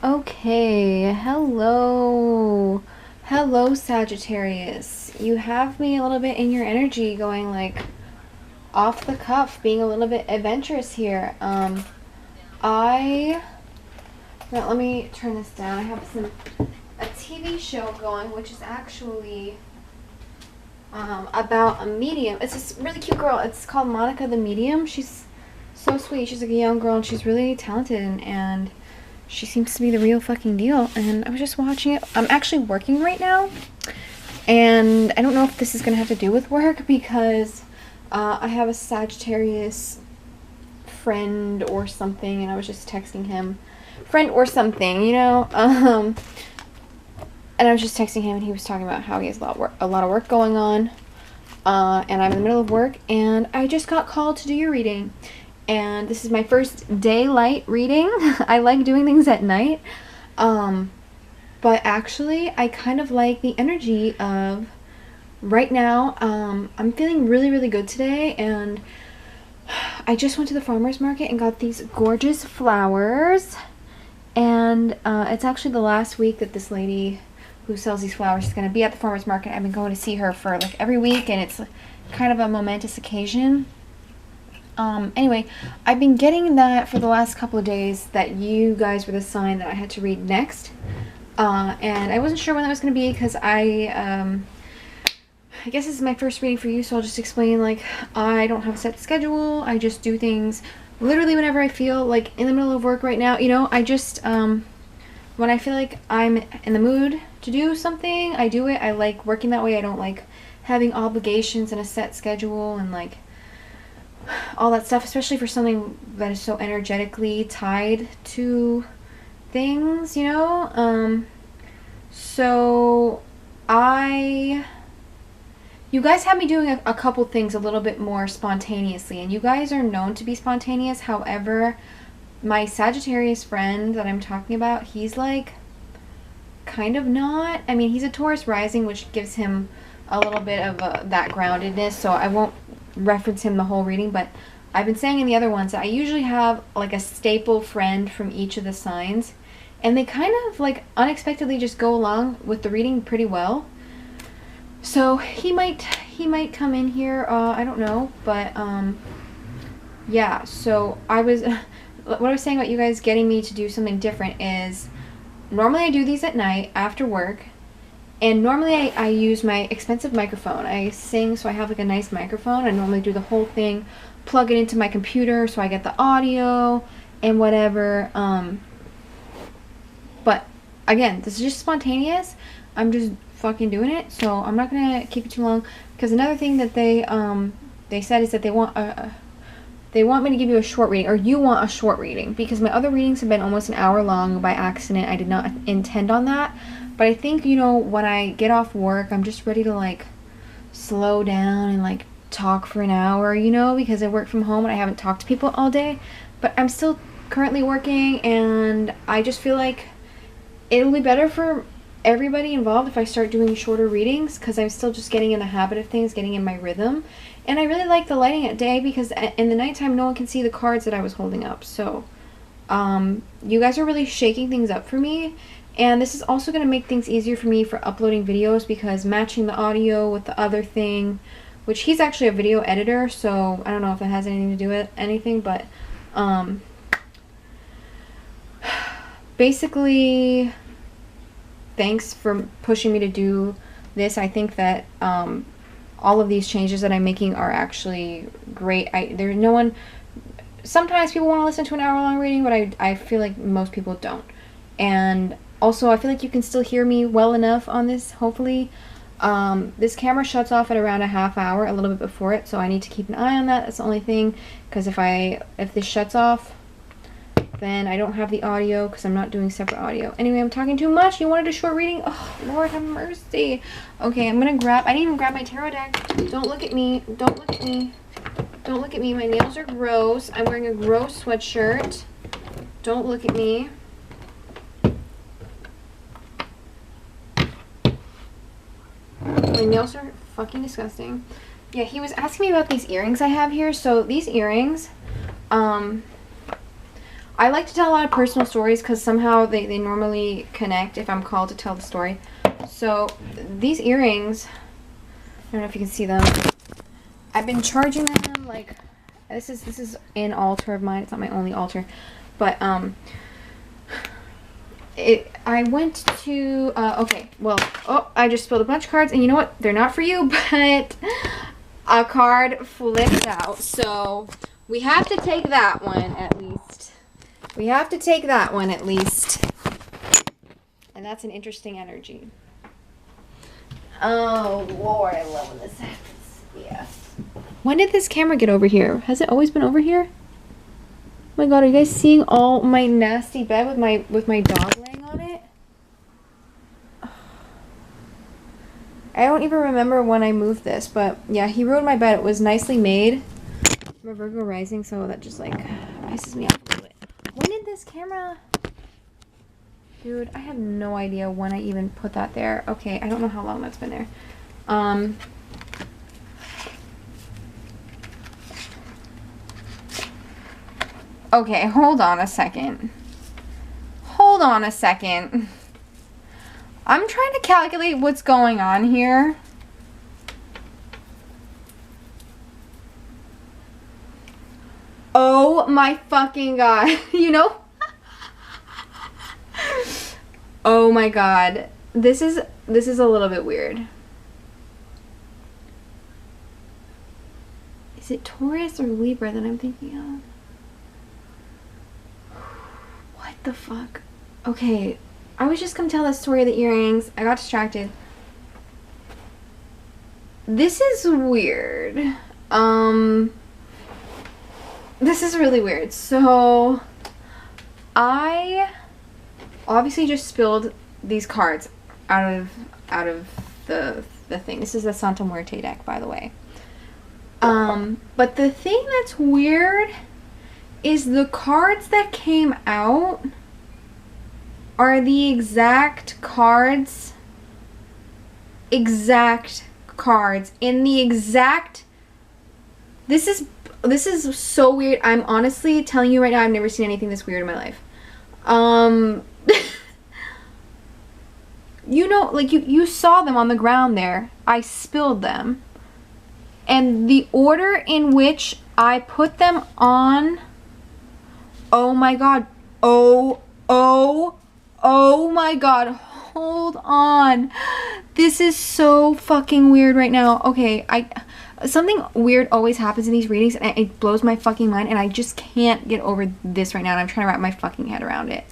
Okay, hello. Hello, Sagittarius. You have me a little bit in your energy going like off the cuff, being a little bit adventurous here. I now let me turn this down. I have a TV show going which is actually about a medium. It's this really cute girl. It's called Monica the Medium. She's so sweet. She's like a young girl and she's really talented and she seems to be the real fucking deal. And I was just watching it. I'm actually working right now. And I don't know if this is going to have to do with work because I have a Sagittarius friend or something. And I was just texting him. Friend or something, you know. And I was just texting him and he was talking about how he has a lot of work going on. And I'm in the middle of work. And I just got called to do your reading. And this is my first daylight reading. I like doing things at night. But actually, I kind of like the energy of right now. I'm feeling really, really good today. And I just went to the farmer's market and got these gorgeous flowers. And it's actually the last week that this lady who sells these flowers is going to be at the farmer's market. I've been going to see her for like every week. And it's kind of a momentous occasion. Anyway, I've been getting that for the last couple of days that you guys were the sign that I had to read next. And I wasn't sure when that was going to be because I guess this is my first reading for you, so I'll just explain, like, I don't have a set schedule. I just do things literally whenever I feel, like, in the middle of work right now. You know, I just, when I feel like I'm in the mood to do something, I do it. I like working that way. I don't like having obligations and a set schedule and, like, all that stuff, especially for something that is so energetically tied to things, you know? So you guys have me doing a couple things a little bit more spontaneously, and you guys are known to be spontaneous. However, my Sagittarius friend that I'm talking about, he's like kind of not. I mean, he's a Taurus rising, which gives him a little bit of that groundedness, so I won't reference him the whole reading, but I've been saying in the other ones that I usually have like a staple friend from each of the signs, and they kind of like unexpectedly just go along with the reading pretty well. So he might come in here, I don't know, but yeah, so what I was saying about you guys getting me to do something different is normally I do these at night after work. And normally I use my expensive microphone. I sing, so I have like a nice microphone. I normally do the whole thing, plug it into my computer so I get the audio and whatever. But again, this is just spontaneous. I'm just fucking doing it, so I'm not gonna keep it too long. Because another thing that they said is that they want me to give you a short reading, or you want a short reading, because my other readings have been almost an hour long by accident. I did not intend on that. But I think, you know, when I get off work, I'm just ready to, like, slow down and, like, talk for an hour, you know, because I work from home and I haven't talked to people all day. But I'm still currently working, and I just feel like it'll be better for everybody involved if I start doing shorter readings, because I'm still just getting in the habit of things, getting in my rhythm. And I really like the lighting at day because in the nighttime, no one can see the cards that I was holding up. So, you guys are really shaking things up for me. And this is also going to make things easier for me for uploading videos, because matching the audio with the other thing, which he's actually a video editor, so I don't know if that has anything to do with anything, but basically, thanks for pushing me to do this. I think that all of these changes that I'm making are actually great. There's no one. Sometimes people want to listen to an hour-long reading, but I feel like most people don't. And also, I feel like you can still hear me well enough on this, hopefully. This camera shuts off at around a half hour, a little bit before it, so I need to keep an eye on that. That's the only thing, because if this shuts off, then I don't have the audio, because I'm not doing separate audio. Anyway, I'm talking too much. You wanted a short reading? Oh, Lord have mercy. Okay, I didn't even grab my tarot deck. Don't look at me. Don't look at me. Don't look at me. My nails are gross. I'm wearing a gross sweatshirt. Don't look at me. My nails are fucking disgusting. Yeah, he was asking me about these earrings I have here. So these earrings, I I like to tell a lot of personal stories because somehow they normally connect if I'm called to tell the story. So these earrings, I don't know if you can see them. I've been charging them like, this is an altar of mine. It's not my only altar, but I went to okay, well, oh, I just spilled a bunch of cards, and you know what? They're not for you, but a card flipped out, so we have to take that one at least. We have to take that one at least, and that's an interesting energy. Oh Lord, I love when this happens. Yeah. When did this camera get over here? Has it always been over here? Oh my God, are you guys seeing all my nasty bed with my dog laying on it? I don't even remember when I moved this, but yeah, he ruined my bed. It was nicely made. I'm a Virgo rising, so that just like pisses me off a little bit. When did this camera... Dude, I have no idea when I even put that there. Okay, I don't know how long that's been there. Okay, hold on a second. Hold on a second. I'm trying to calculate what's going on here. Oh my fucking God. You know? Oh my God. This is a little bit weird. Is it Taurus or Libra that I'm thinking of? What the fuck? Okay, I was just gonna tell the story of the earrings. I got distracted. This is weird. This is really weird. So, I obviously just spilled these cards out of the thing. This is the Santa Muerte deck, by the way. But the thing that's weird is the cards that came out are the exact cards in the exact... This is so weird. I'm honestly telling you right now, I've never seen anything this weird in my life. You know, like you saw them on the ground there. I spilled them. And the order in which I put them on, oh my God. Oh my God. Hold on. This is so fucking weird right now. Okay, something weird always happens in these readings and it blows my fucking mind and I just can't get over this right now and I'm trying to wrap my fucking head around it.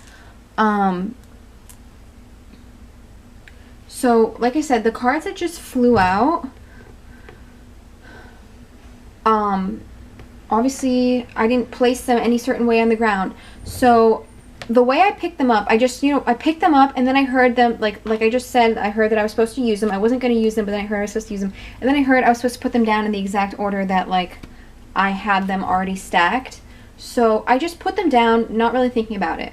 So, like I said, the cards that just flew out, obviously I didn't place them any certain way on the ground. So the way I picked them up, I just, you know, I picked them up and then I heard them, like I just said, I heard that I was supposed to use them. I wasn't going to use them, but then I heard I was supposed to use them. And then I heard I was supposed to put them down in the exact order that, like, I had them already stacked. So I just put them down, not really thinking about it.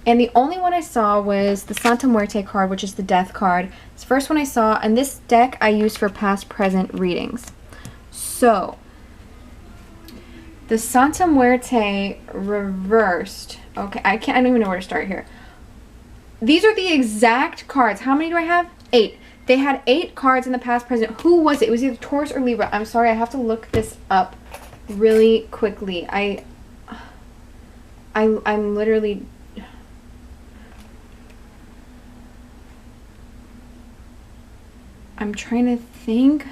And the only one I saw was the Santa Muerte card, which is the death card. It's the first one I saw, and this deck I use for past present readings. So the Santa Muerte reversed. Okay, I don't even know where to start here. These are the exact cards. How many do I have? 8. They had 8 cards in the past present. Who was it? It was either Taurus or Libra. I'm sorry, I have to look this up really quickly. I'm literally... I'm trying to think.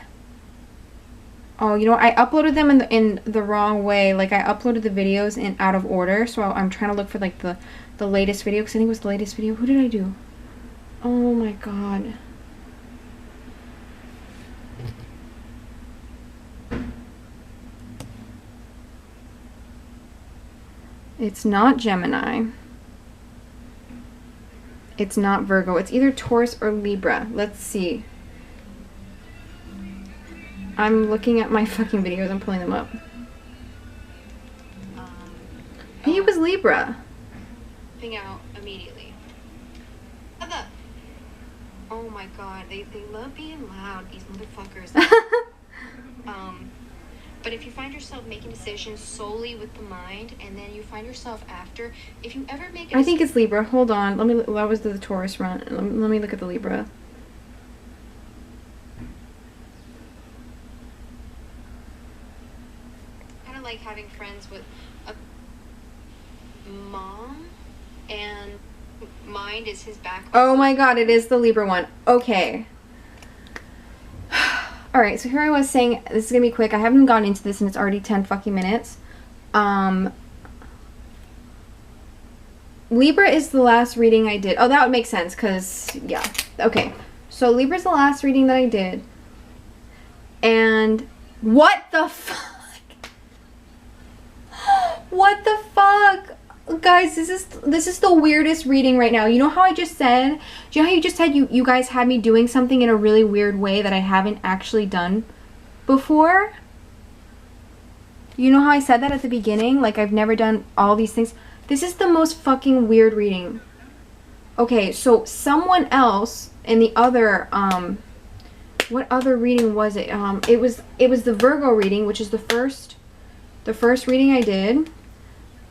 Oh, you know what? I uploaded them in the wrong way. Like, I uploaded the videos in out of order. So I'm trying to look for, like, the latest video. Because I think it was the latest video. Who did I do? Oh, my God. It's not Gemini. It's not Virgo. It's either Taurus or Libra. Let's see. I'm looking at my fucking videos. I'm pulling them up. I think it was Libra. Thing out immediately. Oh my God, they love being loud, these motherfuckers. But if you find yourself making decisions solely with the mind, and then you find yourself after, if you ever make a I think it's Libra. Hold on. Let me, that was the Taurus run. Let me look at the Libra. Kind of like having friends with a mom, and mind is his back. Oh my god, it is the Libra one. Okay. Alright, so here I was saying, this is going to be quick. I haven't even gotten into this and it's already 10 fucking minutes. Libra is the last reading I did. Oh, that would make sense because, yeah. Okay, so Libra's the last reading that I did. And what the fuck? What the fuck? Guys, this is the weirdest reading right now. You know how I just said, do you know how you just said you guys had me doing something in a really weird way that I haven't actually done before? You know how I said that at the beginning? Like, I've never done all these things. This is the most fucking weird reading. Okay, so someone else in the other, what other reading was it? It was the Virgo reading, which is the first reading I did.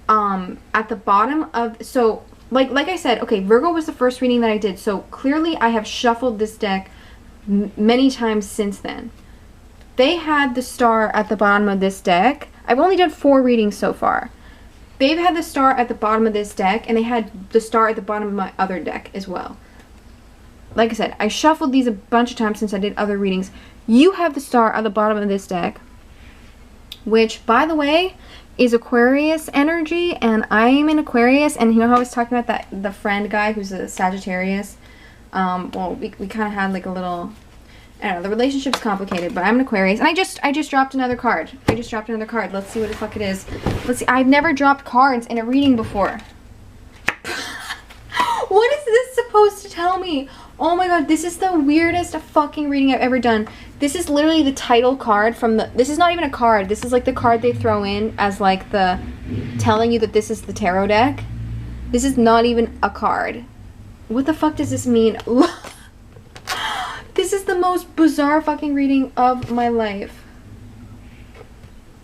At the bottom of, so like I said, okay, Virgo was the first reading that I did, so clearly I have shuffled this deck many times since then. They had the star at the bottom of this deck. I've only done 4 readings so far. They've had the star at the bottom of this deck, and they had the star at the bottom of my other deck as well. Like I said, I shuffled these a bunch of times since I did other readings. You have the star at the bottom of this deck, which, by the way, is Aquarius energy, and I'm in Aquarius. And you know how I was talking about that, the friend guy who's a Sagittarius? Well, we kind of had like a little, I don't know, the relationship's complicated, but I'm an Aquarius. And I just dropped another card. I just dropped another card. Let's see what the fuck it is. Let's see. I've never dropped cards in a reading before. What is this supposed to tell me? Oh my god, this is the weirdest fucking reading I've ever done. This is literally the title card from the, this is not even a card. This is like the card they throw in as like the, telling you that this is the tarot deck. This is not even a card. What the fuck does this mean? This is the most bizarre fucking reading of my life.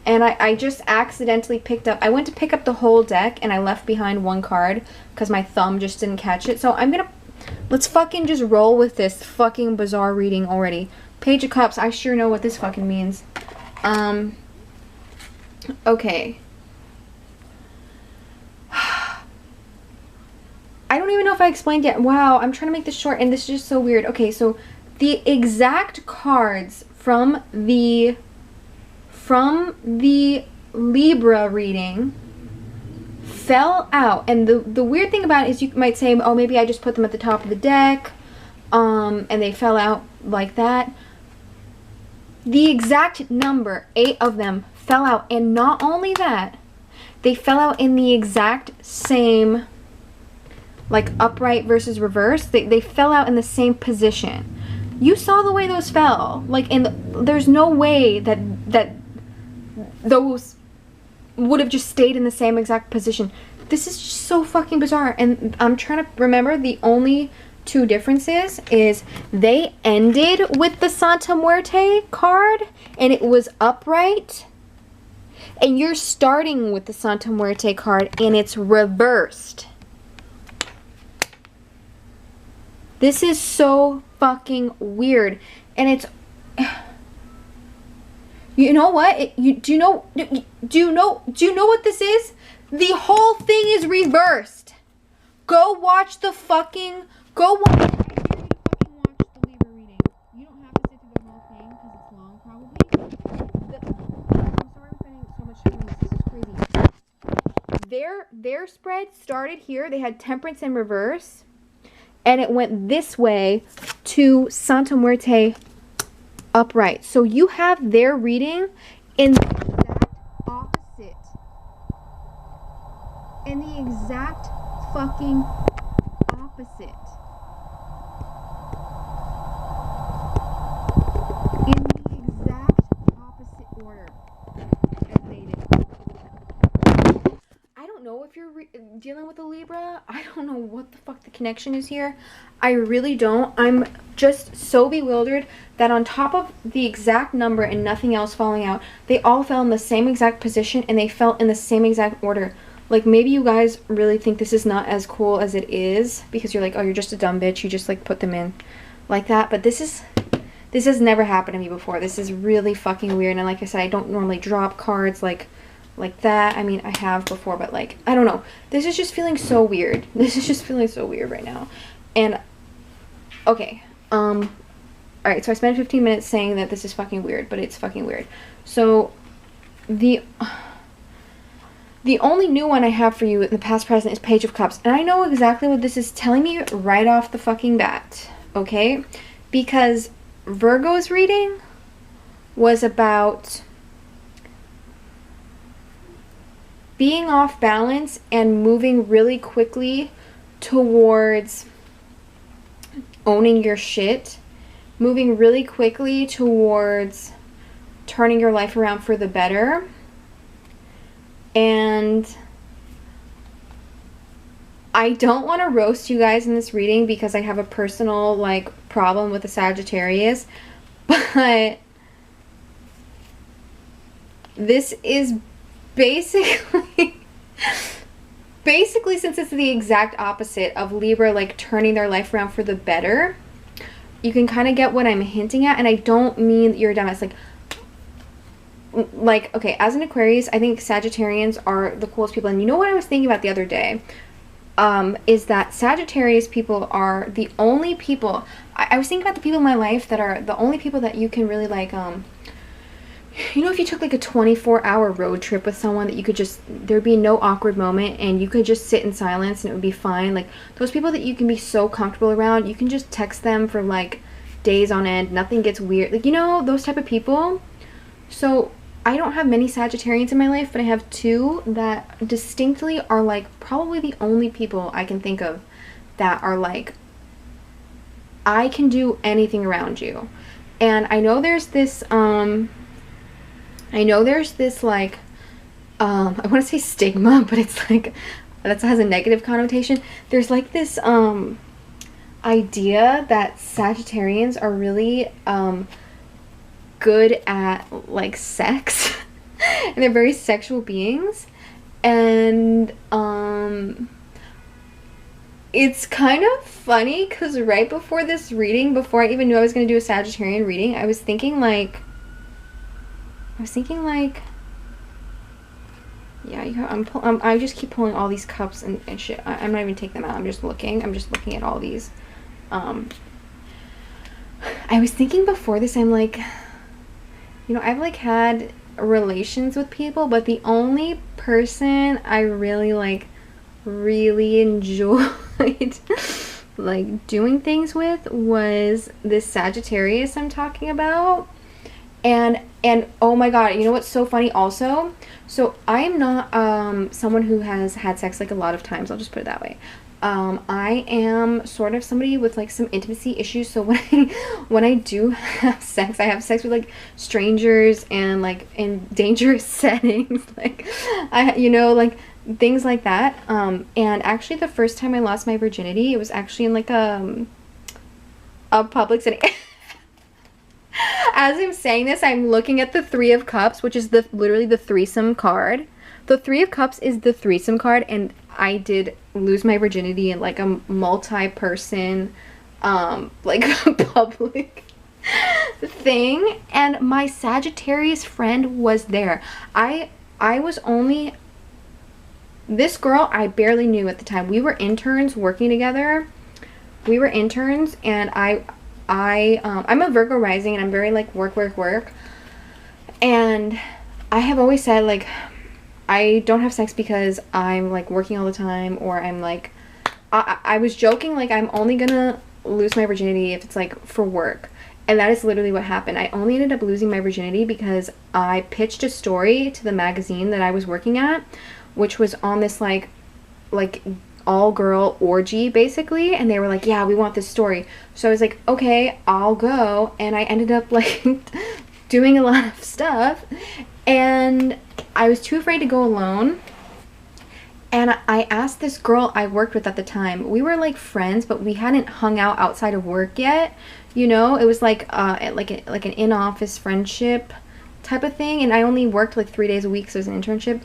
And I just accidentally picked up, I went to pick up the whole deck and I left behind one card because my thumb just didn't catch it. So I'm gonna, let's fucking just roll with this fucking bizarre reading already. Page of Cups, I sure know what this fucking means. Okay. I don't even know if I explained yet. Wow, I'm trying to make this short and this is just so weird. Okay, so the exact cards from the Libra reading fell out, and the weird thing about it is you might say, oh, maybe I just put them at the top of the deck, and they fell out like that. The exact number, 8 of them, fell out, and not only that, they fell out in the exact same, like upright versus reverse. They fell out in the same position. You saw the way those fell, like, there's no way that those would have just stayed in the same exact position. This is just so fucking bizarre. And I'm trying to remember, the only 2 differences is they ended with the Santa Muerte card and it was upright, and you're starting with the Santa Muerte card and it's reversed. This is so fucking weird. And it's, you know what? Do you know what this is? The whole thing is reversed. Go watch the fucking, go watch, I dare you to fucking watch the Libra reading. You don't have to sit through the whole thing because it's long probably. I'm sorry I'm spending so much time on this. This is crazy. Their spread started here. They had Temperance in reverse, and it went this way to Santa Muerte upright. So you have their reading in the exact opposite. In the exact fucking opposite. In the exact opposite order as they did. I don't know know if you're dealing with a Libra. I don't know what the fuck the connection is here. I really don't. I'm just so bewildered that on top of the exact number and nothing else falling out, they all fell in the same exact position and they fell in the same exact order. Like, maybe you guys really think this is not as cool as it is because you're like, oh, you're just a dumb bitch. You just like put them in like that. But this has never happened to me before. This is really fucking weird. And like I said, I don't normally drop cards like that. I mean, I have before, but like, I don't know. This is just feeling so weird. This is just feeling so weird right now. And okay, all right, so I spent 15 minutes saying that this is fucking weird, but it's fucking weird. So the only new one I have for you in the past present is Page of Cups. And I know exactly what this is telling me right off the fucking bat, okay? Because Virgo's reading was about being off balance and moving really quickly towards owning your shit, moving really quickly towards turning your life around for the better. And I don't want to roast you guys in this reading because I have a personal like problem with the Sagittarius, but this is basically since it's the exact opposite of Libra like turning their life around for the better, you can kind of get what I'm hinting at. And I don't mean that you're a dumbass. Like, okay, as an Aquarius, I think Sagittarians are the coolest people. And you know what I was thinking about the other day? Is that Sagittarius people are the only people, I was thinking about the people in my life that are the only people that you can really like, you know, if you took like a 24-hour road trip with someone that you could just, there'd be no awkward moment and you could just sit in silence and it would be fine. Like those people that you can be so comfortable around, you can just text them for like days on end, nothing gets weird. Like, you know, those type of people. So I don't have many Sagittarians in my life, but I have two that distinctly are like probably the only people I can think of that are like, I can do anything around you. And I know there's this, like, I want to say stigma, but it's like, that has a negative connotation. There's like this, idea that Sagittarians are really, good at like sex and they're very sexual beings. And, it's kind of funny because right before this reading, before I even knew I was going to do a Sagittarian reading, I was thinking like, yeah, I just keep pulling all these cups and shit. I'm not even taking them out. I'm just looking at all these. I was thinking before this, I'm like, you know, I've like had relations with people, but the only person I really enjoyed like doing things with was this Sagittarius I'm talking about. And oh my god, you know what's so funny also? So I am not someone who has had sex like a lot of times, I'll just put it that way. I am sort of somebody with like some intimacy issues, so when I do have sex, I have sex with like strangers and like in dangerous settings, like like things like that. And actually the first time I lost my virginity, it was actually in like a public setting. As I'm saying this, I'm looking at the Three of Cups, which is literally the threesome card. The Three of Cups is the threesome card, and I did lose my virginity in like a multi-person, like public thing, and my Sagittarius friend was there. I was only, this girl I barely knew at the time. We were interns working together. We were interns, and I'm a Virgo rising, and I'm very like work. And I have always said like, I don't have sex because I'm like working all the time, or I'm like, I was joking like I'm only gonna lose my virginity if it's like for work. And that is literally what happened. I only ended up losing my virginity because I pitched a story to the magazine that I was working at, which was on this like all girl orgy basically, and they were like, yeah, we want this story. So I was like, okay, I'll go. And I ended up like doing a lot of stuff, and I was too afraid to go alone. And I asked this girl I worked with at the time. We were like friends, but we hadn't hung out outside of work yet. You know, it was like like an in-office friendship type of thing. And I only worked like 3 days a week, so it was an internship.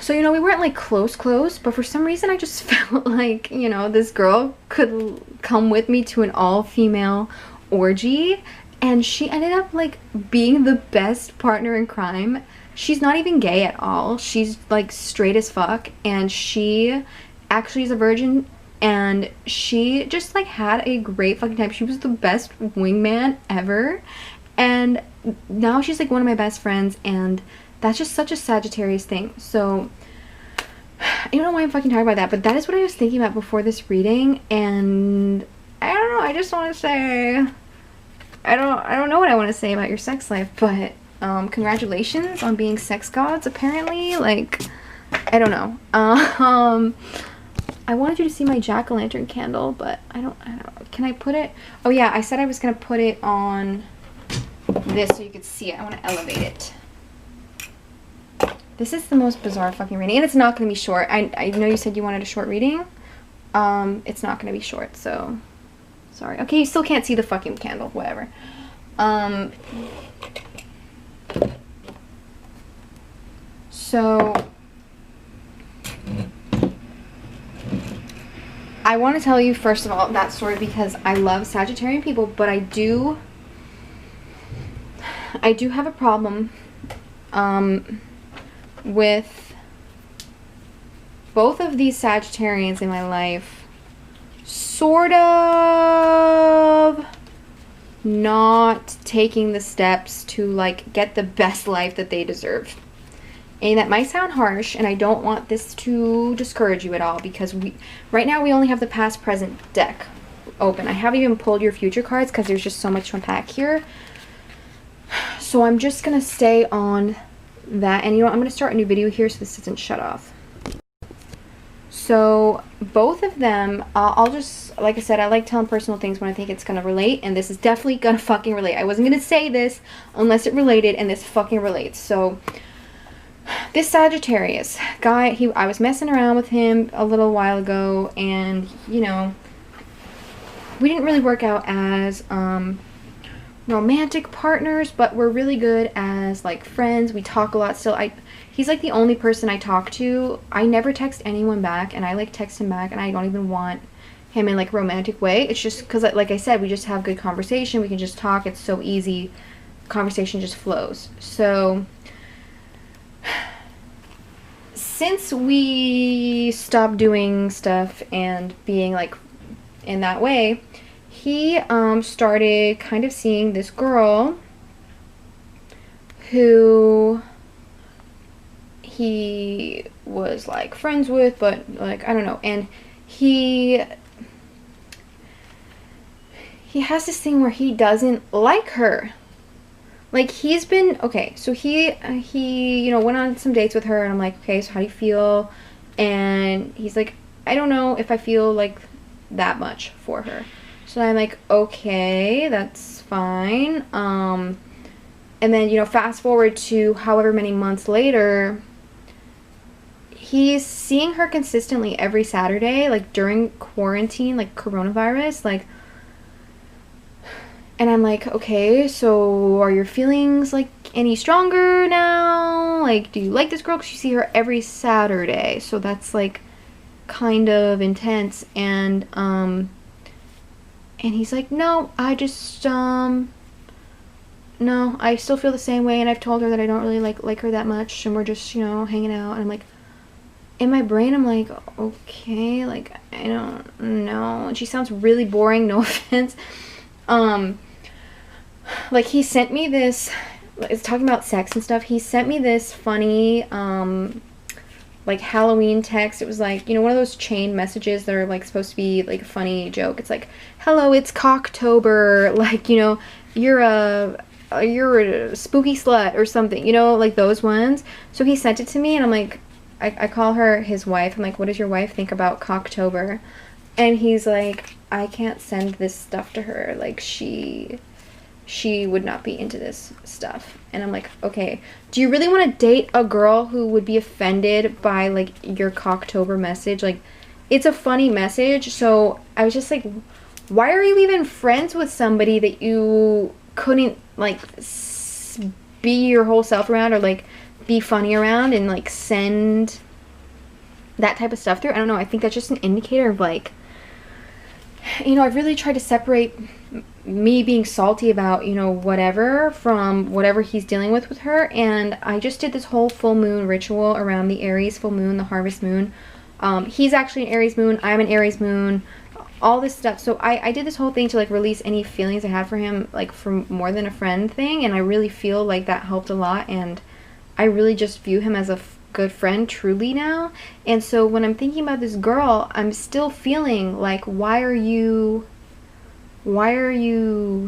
So, you know, we weren't like close, but for some reason I just felt like, you know, this girl could come with me to an all-female orgy. And she ended up like being the best partner in crime. She's not even gay at all. She's like straight as fuck, and she actually is a virgin, and she just like had a great fucking time. She was the best wingman ever, and now she's like one of my best friends, and that's just such a Sagittarius thing. So I don't know why I'm fucking talking about that, but that is what I was thinking about before this reading. And I don't know, I just want to say I don't know what I want to say about your sex life, but congratulations on being sex gods, apparently. Like, I don't know. I wanted you to see my jack-o'-lantern candle, but I don't know. Can I put it? Oh yeah, I said I was gonna put it on this so you could see it. I want to elevate it. This is the most bizarre fucking reading, and it's not gonna be short. I know you said you wanted a short reading. It's not gonna be short, so sorry. Okay, you still can't see the fucking candle, whatever. So I want to tell you first of all that story because I love Sagittarian people, but I do have a problem with both of these Sagittarians in my life sort of not taking the steps to like get the best life that they deserve. And that might sound harsh, and I don't want this to discourage you at all, because right now we only have the past present deck open. I haven't even pulled your future cards because there's just so much to unpack here. So I'm just gonna stay on that, and you know what, I'm gonna start a new video here so this isn't shut off. So both of them, I'll just, like I said, I like telling personal things when I think it's gonna relate, and this is definitely gonna fucking relate. I wasn't gonna say this unless it related, and this fucking relates. So this Sagittarius guy, I was messing around with him a little while ago, and you know, we didn't really work out as romantic partners, but we're really good as like friends. We talk a lot still. He's like the only person I talk to. I never text anyone back, and I like text him back, and I don't even want him in like a romantic way. It's just because, like I said, we just have good conversation. We can just talk. It's so easy. Conversation just flows. So since we stopped doing stuff and being like in that way, he started kind of seeing this girl who he was like friends with, but like I don't know, and he has this thing where he doesn't like her. Like, he's been, okay, so he you know, went on some dates with her, and I'm like, okay, so how do you feel? And he's like, I don't know if I feel like that much for her. So I'm like, okay, that's fine. And then, you know, fast forward to however many months later, he's seeing her consistently every Saturday, like during quarantine, like coronavirus, like. And I'm like, okay, so are your feelings like any stronger now? Like, do you like this girl? Because you see her every Saturday, so that's like kind of intense. And he's like, no, I just no, I still feel the same way, and I've told her that I don't really like her that much, and we're just, you know, hanging out. And I'm like, in my brain, I'm like, okay, like I don't know. And she sounds really boring, no offense. Like, he sent me this, it's talking about sex and stuff. He sent me this funny, like, Halloween text. It was like, you know, one of those chain messages that are, like, supposed to be, like, a funny joke. It's like, hello, it's Cocktober, like, you know, you're a spooky slut or something, you know, like those ones. So he sent it to me, and I'm like, I call her his wife. I'm like, what does your wife think about Cocktober? And he's like, I can't send this stuff to her. Like, she would not be into this stuff. And I'm like, okay, do you really want to date a girl who would be offended by like your Cocktober message? Like, it's a funny message. So I was just like, why are you even friends with somebody that you couldn't like be your whole self around, or like be funny around, and like send that type of stuff through? I don't know. I think that's just an indicator of like, you know, I've really tried to separate me being salty about, you know, whatever, from whatever he's dealing with her. And I just did this whole full moon ritual around the Aries full moon, the harvest moon. He's actually an Aries moon, I'm an Aries moon, all this stuff. So I did this whole thing to like release any feelings I had for him, like from more than a friend thing. And I really feel like that helped a lot. And I really just view him as a good friend truly now. And so when I'm thinking about this girl, I'm still feeling like, why are you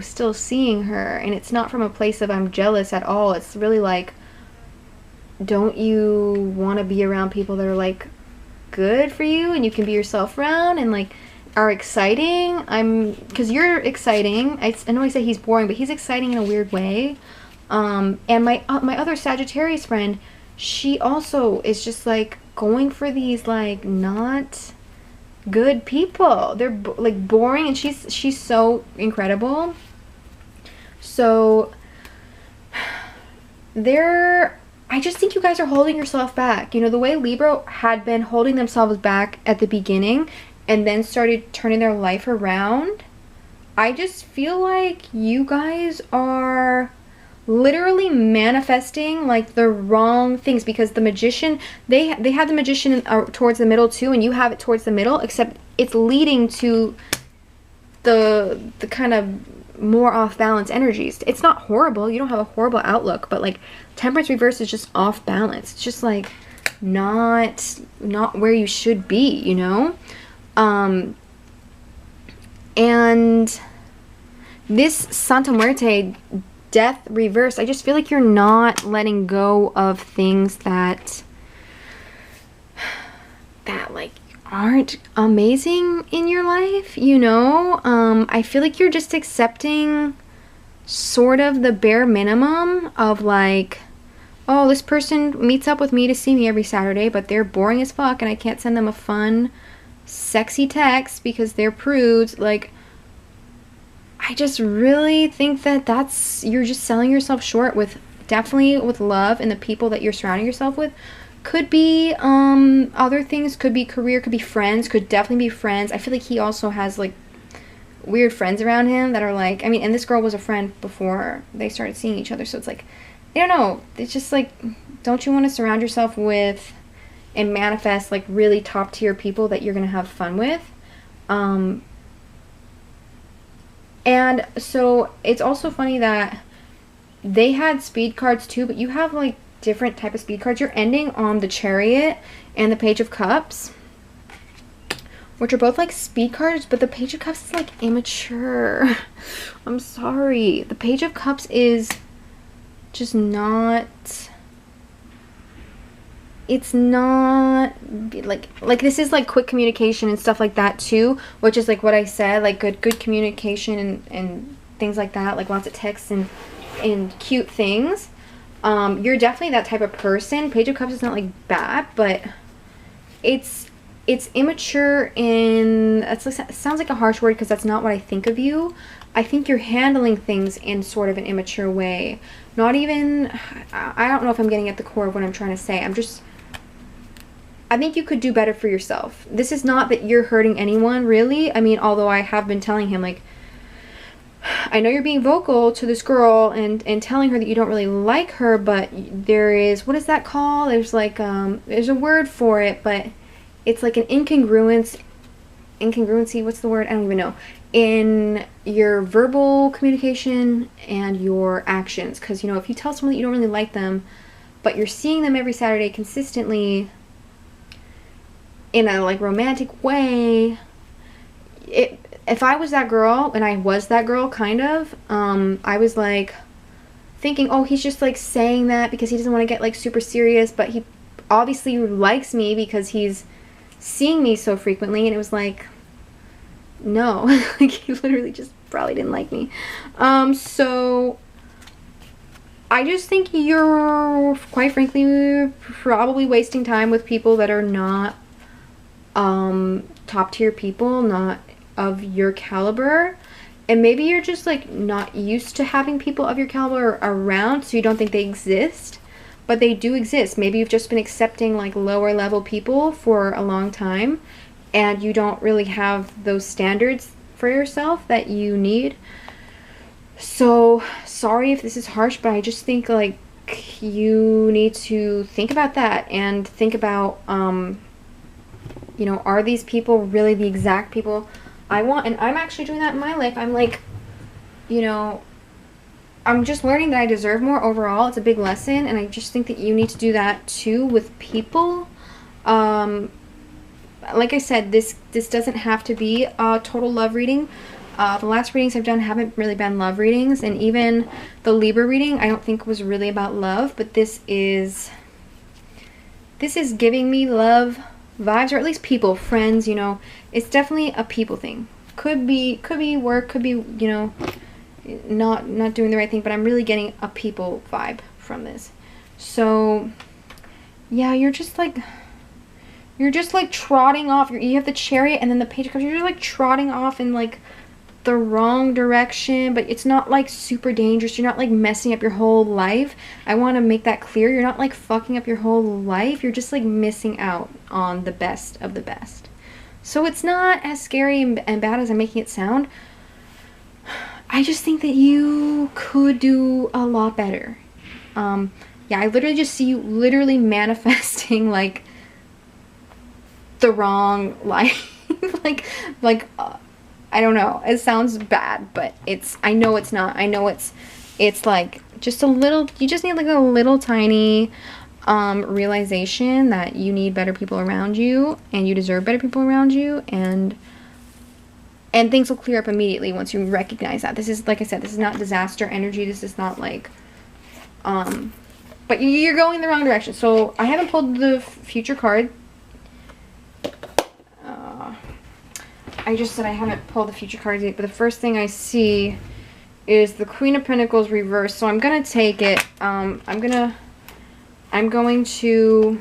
still seeing her? And it's not from a place of I'm jealous at all. It's really like, don't you want to be around people that are like good for you and you can be yourself around and like are exciting? Because you're exciting. I know I say he's boring, but he's exciting in a weird way. And my other Sagittarius friend, she also is just like going for these like not good people. They're like boring, and she's so incredible. So I just think you guys are holding yourself back. You know, the way Libra had been holding themselves back at the beginning and then started turning their life around, I just feel like you guys are literally manifesting like the wrong things, because the Magician, they have the Magician towards the middle too, and you have it towards the middle, except it's leading to the kind of more off balance energies. It's not horrible, you don't have a horrible outlook, but like Temperance reverse is just off balance. It's just like not where you should be, you know. And this Santa Muerte death reverse, I just feel like you're not letting go of things that like aren't amazing in your life, you know. I feel like you're just accepting sort of the bare minimum of like, oh, this person meets up with me to see me every Saturday, but they're boring as fuck and I can't send them a fun sexy text because they're prudes. Like, I just really think that you're just selling yourself short with, definitely with love and the people that you're surrounding yourself with. Could be other things, could be career, could be friends, could definitely be friends. I feel like he also has like weird friends around him that are like, I mean, and this girl was a friend before they started seeing each other, so it's like, I don't know, it's just like, don't you want to surround yourself with and manifest like really top tier people that you're gonna have fun with? And so it's also funny that they had speed cards too, but you have like different type of speed cards. You're ending on the Chariot and the Page of Cups, which are both like speed cards, but the Page of Cups is like immature. I'm sorry. The Page of Cups is just not, it's not like this is like quick communication and stuff like that too, which is like what I said, like good communication and things like that, like lots of texts and cute things. You're definitely that type of person. Page of Cups is not like bad, but it's immature in, it sounds like a harsh word because that's not what I think of you. I think you're handling things in sort of an immature way. Not even, I don't know if I'm getting at the core of what I'm trying to say. I think you could do better for yourself. This is not that you're hurting anyone, really. I mean, although I have been telling him, like, I know you're being vocal to this girl and telling her that you don't really like her, but there is, what is that called? There's like, there's a word for it, but it's like an incongruency, what's the word? I don't even know. In your verbal communication and your actions. Because, you know, if you tell someone that you don't really like them, but you're seeing them every Saturday consistently in a like romantic way, if I was that girl, and I was that girl kind of, I was like thinking, oh, he's just like saying that because he doesn't want to get like super serious, but he obviously likes me because he's seeing me so frequently. And it was like, no, like he literally just probably didn't like me. So I just think you're, quite frankly, probably wasting time with people that are not top tier people, not of your caliber. And maybe you're just like not used to having people of your caliber around, so you don't think they exist. But they do exist. Maybe you've just been accepting like lower level people for a long time, and you don't really have those standards for yourself that you need. So sorry if this is harsh, but I just think like you need to think about that and think about, you know, are these people really the exact people I want? And I'm actually doing that in my life. I'm like, you know, I'm just learning that I deserve more overall. It's a big lesson, and I just think that you need to do that too with people. Like I said, this doesn't have to be a total love reading. The last readings I've done haven't really been love readings, and even the Libra reading I don't think was really about love, but this is giving me love vibes, or at least people, friends, you know. It's definitely a people thing. Could be work, could be, you know, not doing the right thing, but I'm really getting a people vibe from this. So yeah, you're just like trotting off. You have the Chariot and then the Page of Cups. You're just like trotting off in like the wrong direction, but it's not like super dangerous. You're not like messing up your whole life. I want to make that clear. You're not like fucking up your whole life. You're just like missing out on the best of the best. So it's not as scary and bad as I'm making it sound. I just think that you could do a lot better. Yeah, I literally just see you literally manifesting like the wrong life. like I don't know. It sounds bad, but I know it's not. I know it's like just a little, you just need like a little tiny realization that you need better people around you, and you deserve better people around you, and things will clear up immediately once you recognize that. This is, like I said, this is not disaster energy. This is not like, but you're going in the wrong direction. So I haven't pulled the future card. I just said I haven't pulled the future cards yet, but the first thing I see is the Queen of Pentacles reversed. So I'm gonna take it. I'm going to,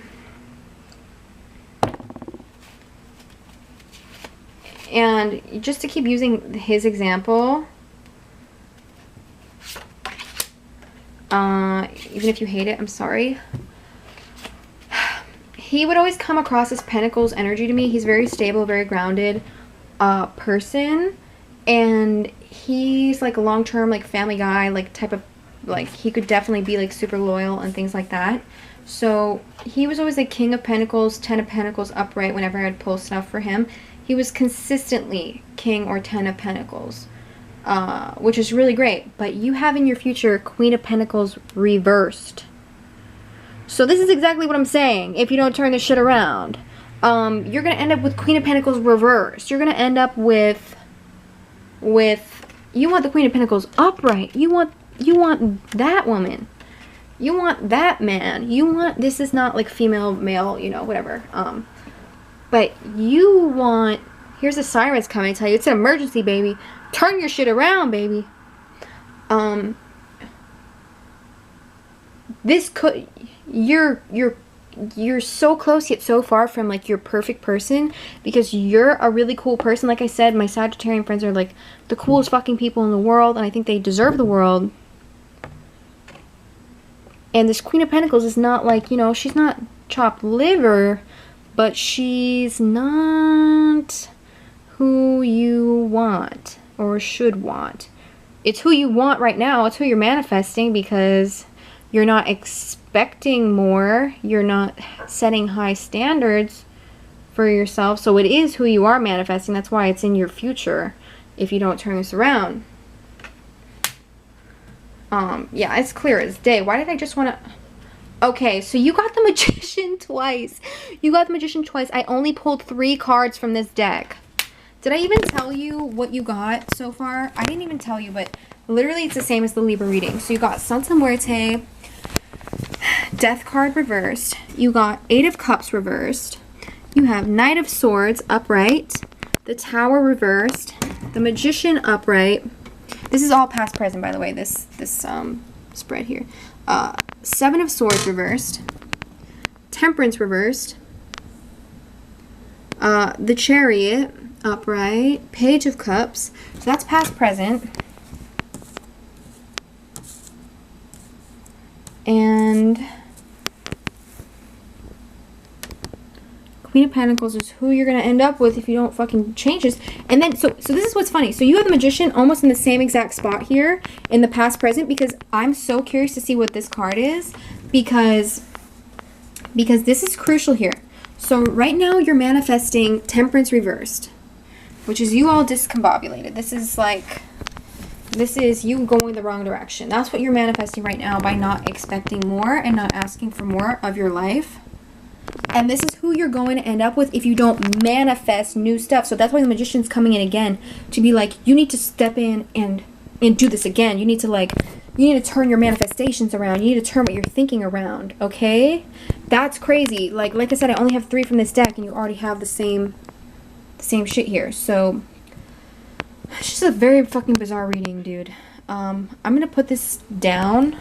and just to keep using his example, even if you hate it, I'm sorry. He would always come across as Pentacles energy to me. He's very stable, very grounded person, and he's like a long-term like family guy, like type of, like he could definitely be like super loyal and things like that. So he was always like King of Pentacles, 10 of Pentacles upright whenever I'd pull stuff for him. He was consistently King or 10 of Pentacles, which is really great. But you have in your future Queen of Pentacles reversed. So this is exactly what I'm saying. If you don't turn this shit around, you're gonna end up with Queen of Pentacles reversed. You're gonna end up with you want the Queen of Pentacles upright. You want that woman. You want that man. You want, this is not like female, male, you know, whatever. But you want, here's the sirens coming to tell you it's an emergency, baby. Turn your shit around, baby. This could, you're so close yet so far from like your perfect person, because you're a really cool person. Like I said, my Sagittarian friends are like the coolest fucking people in the world, and I think they deserve the world. And this Queen of Pentacles is not like, you know, she's not chopped liver, but she's not who you want or should want. It's who you want right now. It's who you're manifesting, because you're not expecting more. You're not setting high standards for yourself. So it is who you are manifesting. That's why it's in your future if you don't turn this around. Yeah, it's clear as day. Why did I just want to... Okay, so you got the Magician twice. You got the Magician twice. I only pulled 3 cards from this deck. Did I even tell you what you got so far? I didn't even tell you, but literally it's the same as the Libra reading. So you got Santa Muerte, Death card reversed. You got 8 of Cups reversed. You have Knight of Swords upright. The Tower reversed. The Magician upright. This is all past present, by the way, this spread here. Seven of Swords reversed. Temperance reversed. The Chariot upright. Page of Cups. So that's past, present. And Queen of Pentacles is who you're going to end up with if you don't fucking change this. And then, so this is what's funny. So you have the Magician almost in the same exact spot here in the past, present, because I'm so curious to see what this card is, because this is crucial here. So right now you're manifesting Temperance reversed, which is you all discombobulated. This is you going the wrong direction. That's what you're manifesting right now by not expecting more and not asking for more of your life. And this is who you're going to end up with if you don't manifest new stuff. So that's why the Magician's coming in again to be like, you need to step in and do this again. You need to turn your manifestations around. You need to turn what you're thinking around, okay? That's crazy. Like I said, I only have 3 from this deck and you already have the same shit here. So it's just a very fucking bizarre reading, dude. I'm going to put this down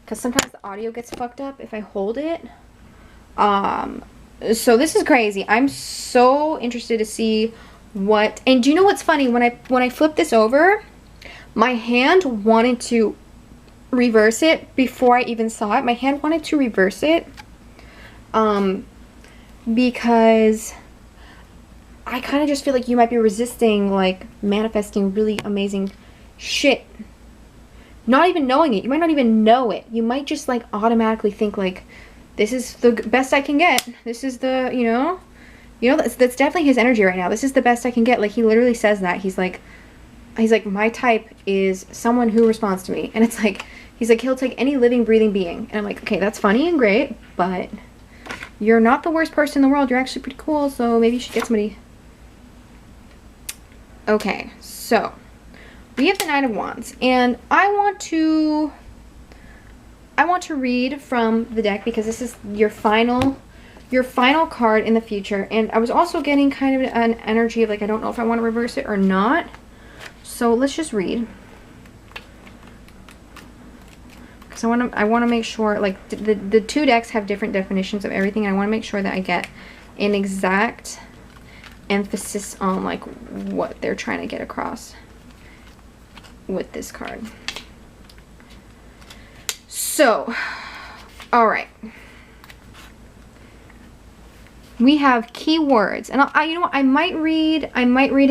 because sometimes the audio gets fucked up if I hold it. So this is crazy. I'm so interested to see what, and do you know what's funny? When I flipped this over, my hand wanted to reverse it before I even saw it. My hand wanted to reverse it, because I kind of just feel like you might be resisting, like, manifesting really amazing shit. Not even knowing it. You might not even know it. You might just, like, automatically think, like, this is the best I can get. This is the, you know, that's definitely his energy right now. This is the best I can get. Like, he literally says that. He's like, my type is someone who responds to me. And it's like, he's like, he'll take any living, breathing being. And I'm like, okay, that's funny and great, but you're not the worst person in the world. You're actually pretty cool, so maybe you should get somebody. Okay, so we have the Knight of Wands, and I want to read from the deck because this is your final card in the future. And I was also getting kind of an energy of, like, I don't know if I want to reverse it or not. So let's just read. Because I want to make sure, like, the 2 decks have different definitions of everything. And I want to make sure that I get an exact emphasis on, like, what they're trying to get across with this card. So, all right. We have keywords, and you know what? I might read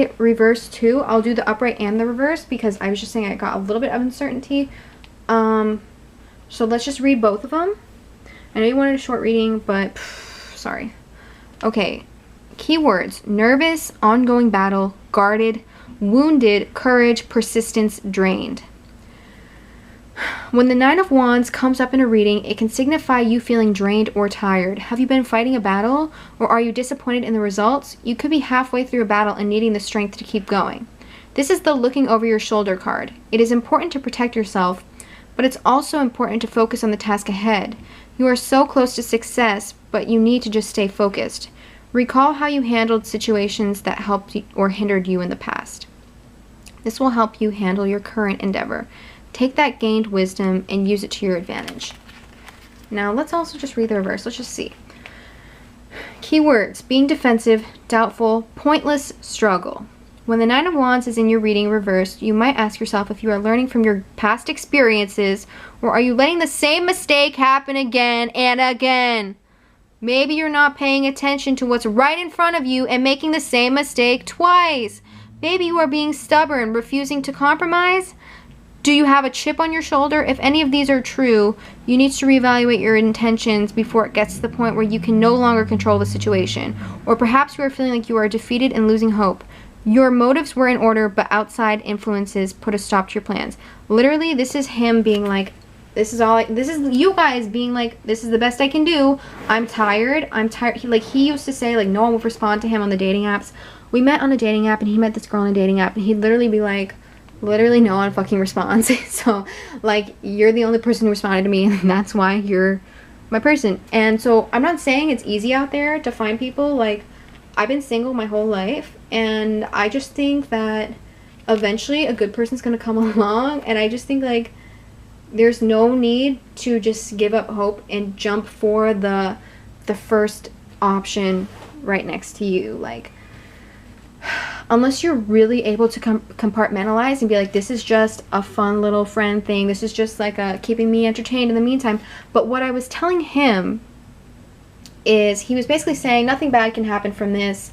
it reverse too. I'll do the upright and the reverse because I was just saying I got a little bit of uncertainty. So let's just read both of them. I know you wanted a short reading, but sorry. Okay. Keywords: nervous, ongoing battle, guarded, wounded, courage, persistence, drained. When the Nine of Wands comes up in a reading, it can signify you feeling drained or tired. Have you been fighting a battle, or are you disappointed in the results? You could be halfway through a battle and needing the strength to keep going. This is the looking over your shoulder card. It is important to protect yourself, but it's also important to focus on the task ahead. You are so close to success, but you need to just stay focused. Recall how you handled situations that helped or hindered you in the past. This will help you handle your current endeavor. Take that gained wisdom and use it to your advantage. Now let's also just read the reverse. Let's just see. Keywords: being defensive, doubtful, pointless, struggle. When the Nine of Wands is in your reading reversed, you might ask yourself if you are learning from your past experiences, or are you letting the same mistake happen again and again? Maybe you're not paying attention to what's right in front of you and making the same mistake twice. Maybe you are being stubborn, refusing to compromise. Do you have a chip on your shoulder? If any of these are true, you need to reevaluate your intentions before it gets to the point where you can no longer control the situation. Or perhaps you are feeling like you are defeated and losing hope. Your motives were in order, but outside influences put a stop to your plans. Literally, this is him being like, this is you guys being like, this is the best I can do. I'm tired. He used to say, like, no one will respond to him on the dating apps. We met on a dating app, and he met this girl on a dating app, and he'd literally be like, literally no one fucking responds. So, like, you're the only person who responded to me, and that's why you're my person. And so I'm not saying it's easy out there to find people. Like, I've been single my whole life, and I just think that eventually a good person's gonna come along. And I just think, like, there's no need to just give up hope and jump for the first option right next to you. Like, unless you're really able to compartmentalize and be like, this is just a fun little friend thing, this is just like keeping me entertained in the meantime. But what I was telling him is, he was basically saying nothing bad can happen from this,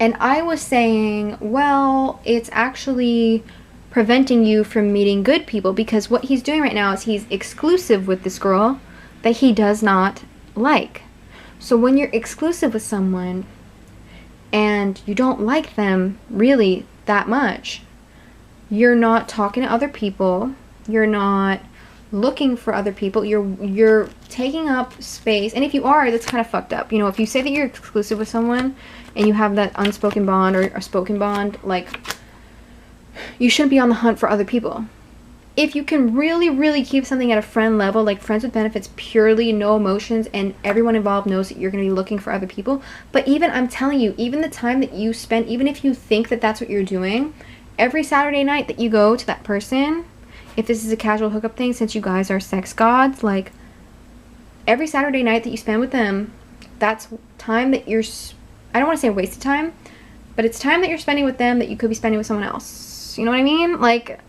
and I was saying, well, it's actually preventing you from meeting good people, because what he's doing right now is he's exclusive with this girl that he does not like. So when you're exclusive with someone and you don't like them really that much, you're not talking to other people, you're not looking for other people, you're taking up space. And if you are, that's kind of fucked up. You know, if you say that you're exclusive with someone and you have that unspoken bond or a spoken bond, like, you shouldn't be on the hunt for other people. If you can really, really keep something at a friend level, like friends with benefits, purely no emotions, and everyone involved knows that you're going to be looking for other people. But even, I'm telling you, even the time that you spend, even if you think that that's what you're doing, every Saturday night that you go to that person, if this is a casual hookup thing, since you guys are sex gods, like, every Saturday night that you spend with them, that's time that you're, I don't want to say wasted time, but it's time that you're spending with them that you could be spending with someone else. You know what I mean? Like,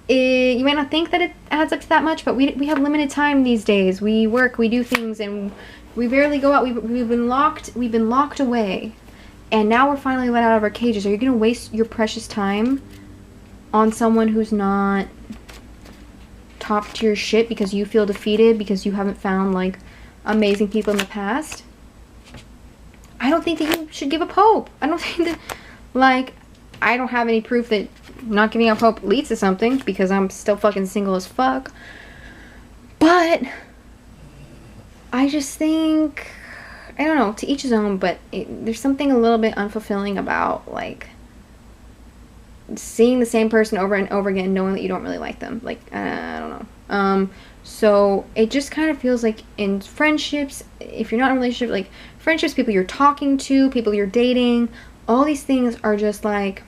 you might not think that it adds up to that much, but we have limited time these days. We work, we do things, and we barely go out. We've been locked away, and now we're finally let out of our cages. Are you going to waste your precious time on someone who's not top tier shit because you feel defeated because you haven't found, like, amazing people in the past? I don't think that you should give up hope. I don't think that, like, I don't have any proof that not giving up hope leads to something, because I'm still fucking single as fuck. But I just think, I don't know, to each his own, but there's something a little bit unfulfilling about, like, seeing the same person over and over again, knowing that you don't really like them. Like, I don't know. So it just kind of feels like in friendships, if you're not in a relationship, like friendships, people you're talking to, people you're dating, all these things are just like,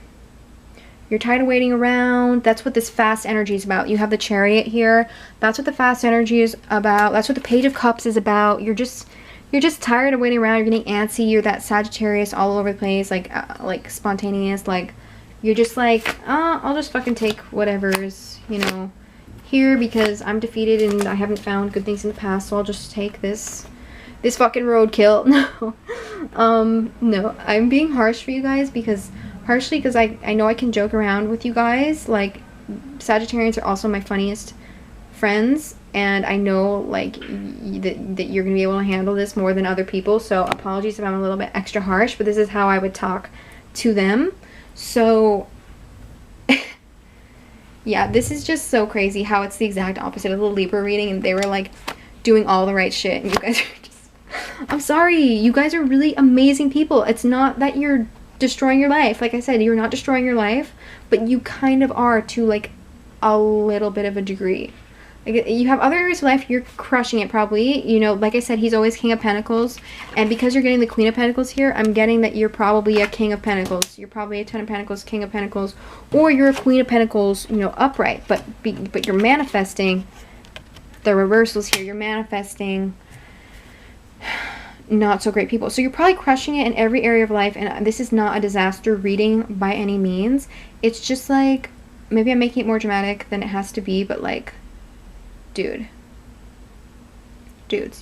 you're tired of waiting around. That's what this fast energy is about. You have the Chariot here. That's what the fast energy is about. That's what the Page of Cups is about. You're just tired of waiting around. You're getting antsy. You're that Sagittarius all over the place, like spontaneous. Like, you're just like, I'll just fucking take whatever's, you know, here, because I'm defeated and I haven't found good things in the past, so I'll just take this fucking roadkill. No, I'm being harsh for you guys, because I know I can joke around with you guys. Like, Sagittarians are also my funniest friends, and I know, like, that you're gonna be able to handle this more than other people, so apologies if I'm a little bit extra harsh, but this is how I would talk to them. So yeah, this is just so crazy how it's the exact opposite of the Libra reading, and they were like doing all the right shit, and you guys are just, I'm sorry, you guys are really amazing people. It's not that you're destroying your life. Like I said, you're not destroying your life, but you kind of are, to like a little bit of a degree. Like, you have other areas of life you're crushing it probably, you know. Like I said, he's always King of Pentacles, and because you're getting the Queen of Pentacles here, I'm getting that you're probably a King of Pentacles. You're probably a Ten of Pentacles, King of Pentacles, or you're a Queen of Pentacles, you know, upright, but you're manifesting the reversals here. You're manifesting not so great people. So you're probably crushing it in every area of life, and this is not a disaster reading by any means. It's just like, maybe I'm making it more dramatic than it has to be, but like, dudes,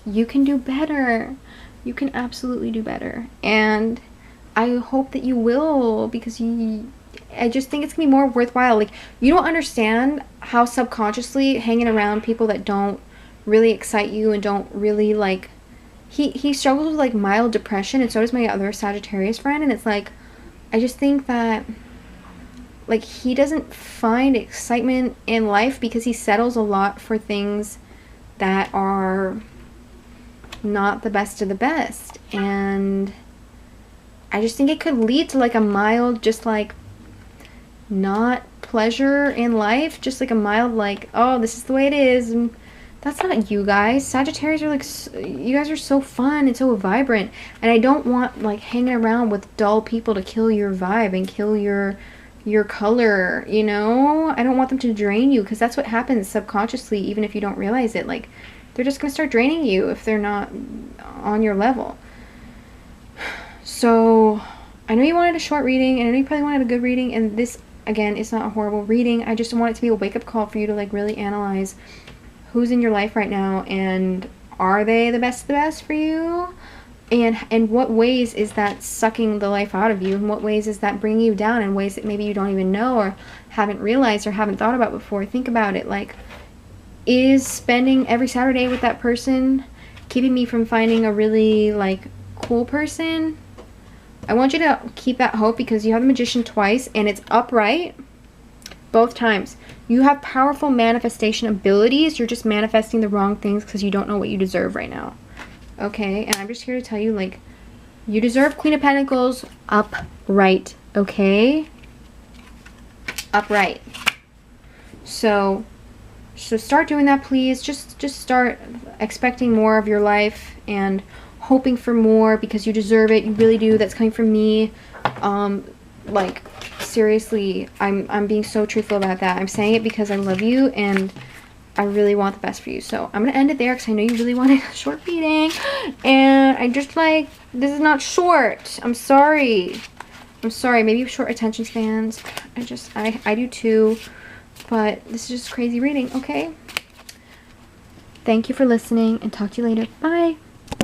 you can do better. You can absolutely do better, and I hope that you will, because I just think it's gonna be more worthwhile. Like, you don't understand how subconsciously hanging around people that don't really excite you and don't really like, he struggles with like mild depression, and so does my other Sagittarius friend, and it's like, I just think that, like, he doesn't find excitement in life because he settles a lot for things that are not the best of the best. And I just think it could lead to like a mild, just like, not pleasure in life, just like a mild, like, oh, this is the way it is. And that's not you guys. Sagittarius are like, you guys are so fun and so vibrant, and I don't want like hanging around with dull people to kill your vibe and kill your your color, you know? I don't want them to drain you, because that's what happens subconsciously, even if you don't realize it. Like, they're just gonna start draining you if they're not on your level. So I know you wanted a short reading, and I know you probably wanted a good reading, and this, again, is not a horrible reading. I just want it to be a wake-up call for you to like really analyze who's in your life right now, and are they the best of the best for you? And in what ways is that sucking the life out of you? In what ways is that bringing you down? In ways that maybe you don't even know or haven't realized or haven't thought about before. Think about it. Like, is spending every Saturday with that person keeping me from finding a really like cool person? I want you to keep that hope, because you have the Magician twice and it's upright both times. You have powerful manifestation abilities. You're just manifesting the wrong things because you don't know what you deserve right now. Okay, and I'm just here to tell you, like, you deserve Queen of Pentacles upright, okay? Upright. So start doing that, please. Just start expecting more of your life and hoping for more, because you deserve it. You really do. That's coming from me. Like, seriously, I'm being so truthful about that. I'm saying it because I love you and I really want the best for you. So I'm gonna end it there, because I know you really wanted a short reading, and I just, like, this is not short. I'm sorry. Maybe you have short attention spans. I do too, but this is just crazy reading. Okay, thank you for listening, and talk to you later. Bye.